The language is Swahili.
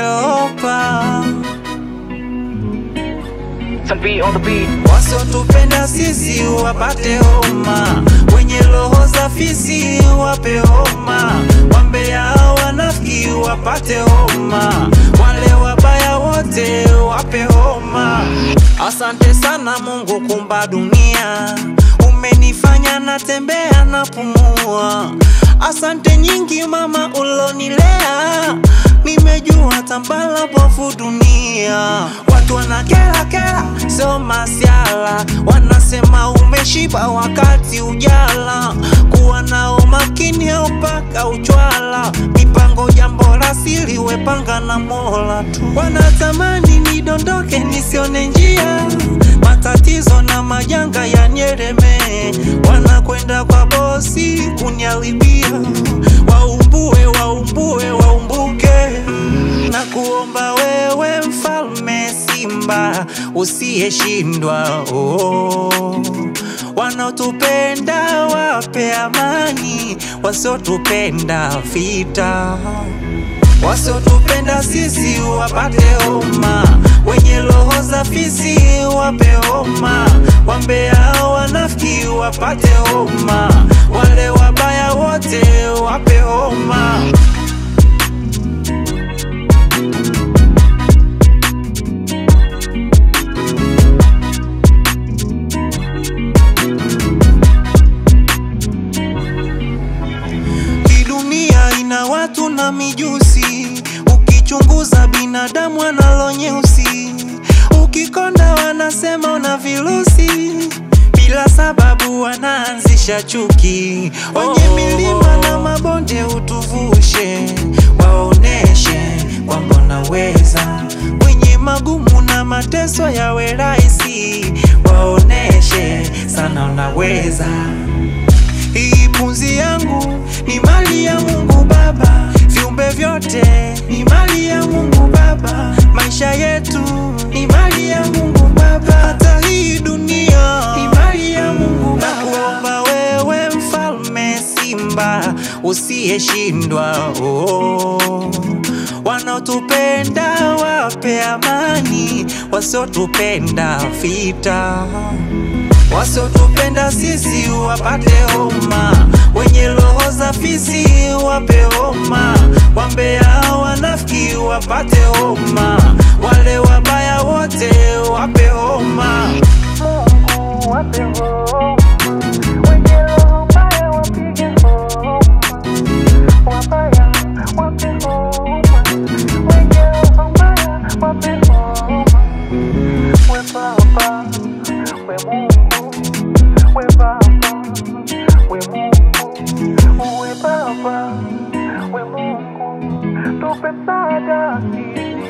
opa. Wasotupenda sisi wapate homa, wenye roho za fisi wape homa, wambea wanafiki wapate homa, wale wabaya wote wape homa. Asante sana Mungu kumba dunia, umenifanya natembea na pumua. Asante nyingi mama ulonilea, nimejua tambala bofu dunia. Watu wanakela kela sio masiala, wanasema umeshiba wakati ujala. Kuwa nao makini mpaka uchwala, mipango jambo la siri wepanga na Mola tu. Wanatamani nidondoke nisione njia, matatizo na majanga yaniereme, wanakwenda kwa bosi kunialibia. Waumbue, waumbue, waumbuke, na kuomba wewe mfalme simba usiyeshindwa. Wanaotupenda wape amani, wasiotupenda vita. Wasiotupenda sisi wapate homa, wenye roho za fisi wape homa, wambea wanafiki wapate homa, wale wabaya wote wape homa. Hii dunia ina watu na mijusi, ukichunguza binadamu analo nyeusi, ukikonda wanasema una virusi, bila sababu wanaanzisha chuki. Wenye milima na mabonde utuvushe, waoneshe kwamba unaweza. Wenye magumu na mateso yawe rahisi, waoneshe sana unaweza. Hii pumzi yangu ni mali ya Mungu Baba, viumbe vyote ni mali ya Mungu Baba, maisha yetu ni mali ya Mungu Baba, hata hii dunia ni mali ya Mungu Baba. Nakuomba wewe mfalme simba usiyeshindwa, wanaotupenda wape amani, wasiotupenda vita. Wasiotupenda sisi wapate homa, wenye roho za fisi wape homa, wambea wanafiki wapate homa, wale wabaya wote wape homa. Mungu wape homa, wenye roho mbaya wapige homa, wabaya wape homa, wenye roho mbaya wape homa. We Baba, we Mungu, we Baba, we Mungu, we Baba, we Mungu, tupe msaada sisi.